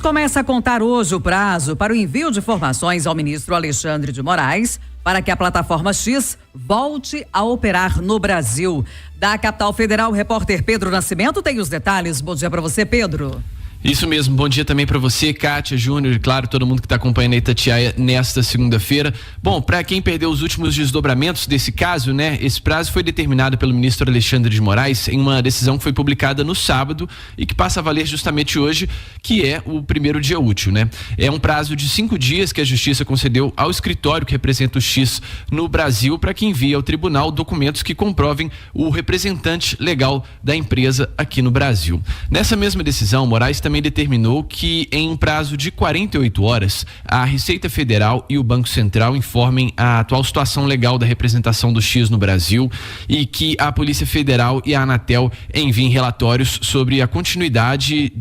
começa a contar hoje o prazo para o envio de informações ao ministro Alexandre de Moraes para que a plataforma X volte a operar no Brasil. Da capital federal, o repórter Pedro Nascimento tem os detalhes. Bom dia para você, Pedro. Isso mesmo, bom dia também para você, Kátia, Júnior e claro, todo mundo que está acompanhando a Itatiaia nesta segunda-feira. Bom, para quem perdeu os últimos desdobramentos desse caso, né, esse prazo foi determinado pelo ministro Alexandre de Moraes em uma decisão que foi publicada no sábado e que passa a valer justamente hoje, que é o primeiro dia útil, né? É um prazo de 5 dias que a Justiça concedeu ao escritório que representa o X no Brasil para que envie ao tribunal documentos que comprovem o representante legal da empresa aqui no Brasil. Nessa mesma decisão, Moraes também determinou que em um prazo de 48 horas a Receita Federal e o Banco Central informem a atual situação legal da representação do X no Brasil e que a Polícia Federal e a Anatel enviem relatórios sobre a continuidade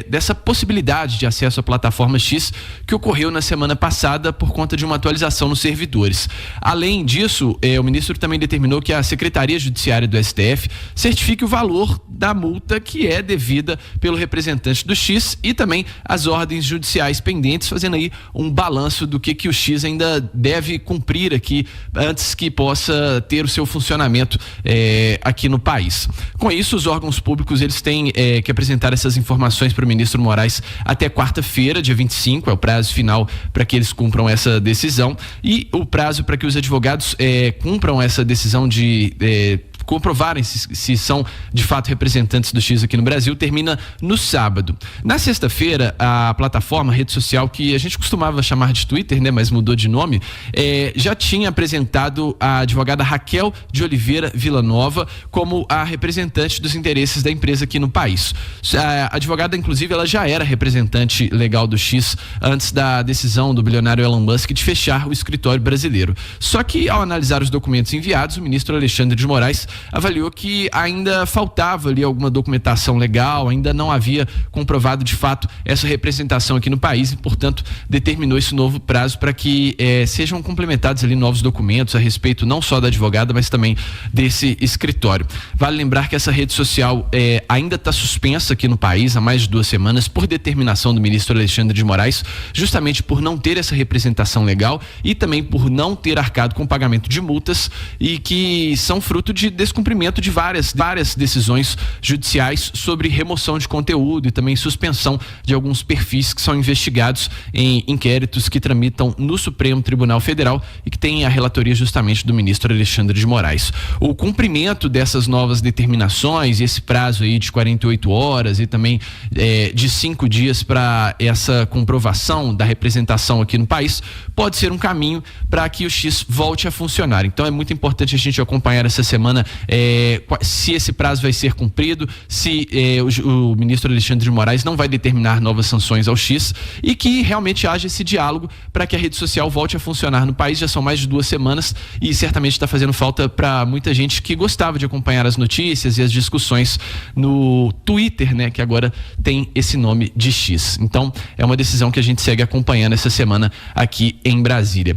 dessa possibilidade de acesso à plataforma X que ocorreu na semana passada por conta de uma atualização nos servidores. Além disso, o ministro também determinou que a Secretaria Judiciária do STF certifique o valor da multa que é devida pelo representante do X e também as ordens judiciais pendentes, fazendo aí um balanço do que o X ainda deve cumprir aqui antes que possa ter o seu funcionamento aqui no país. Com isso, os órgãos públicos eles têm que apresentar essas informações para o ministro Moraes até quarta-feira, dia 25, é o prazo final para que eles cumpram essa decisão, e o prazo para que os advogados cumpram essa decisão de comprovarem se são de fato representantes do X aqui no Brasil, termina no sábado. Na sexta-feira, a plataforma, a rede social que a gente costumava chamar de Twitter, né, mas mudou de nome, já tinha apresentado a advogada Raquel de Oliveira Villanova como a representante dos interesses da empresa aqui no país. A advogada, inclusive, ela já era representante legal do X antes da decisão do bilionário Elon Musk de fechar o escritório brasileiro. Só que, ao analisar os documentos enviados, o ministro Alexandre de Moraes avaliou que ainda faltava ali alguma documentação legal, ainda não havia comprovado de fato essa representação aqui no país e, portanto, determinou esse novo prazo para que sejam complementados ali novos documentos a respeito não só da advogada, mas também desse escritório. Vale lembrar que essa rede social ainda está suspensa aqui no país há mais de 2 semanas por determinação do ministro Alexandre de Moraes, justamente por não ter essa representação legal e também por não ter arcado com pagamento de multas e que são fruto de descumprimento de várias decisões judiciais sobre remoção de conteúdo e também suspensão de alguns perfis que são investigados em inquéritos que tramitam no Supremo Tribunal Federal e que tem a relatoria justamente do ministro Alexandre de Moraes. O cumprimento dessas novas determinações e esse prazo aí de 48 horas e também de 5 dias para essa comprovação da representação aqui no país pode ser um caminho para que o X volte a funcionar. Então é muito importante a gente acompanhar essa semana se esse prazo vai ser cumprido, se o ministro Alexandre de Moraes não vai determinar novas sanções ao X e que realmente haja esse diálogo para que a rede social volte a funcionar no país. Já são mais de 2 semanas e certamente está fazendo falta para muita gente que gostava de acompanhar as notícias e as discussões no Twitter, né, que agora tem esse nome de X. Então é uma decisão que a gente segue acompanhando essa semana aqui em Brasília.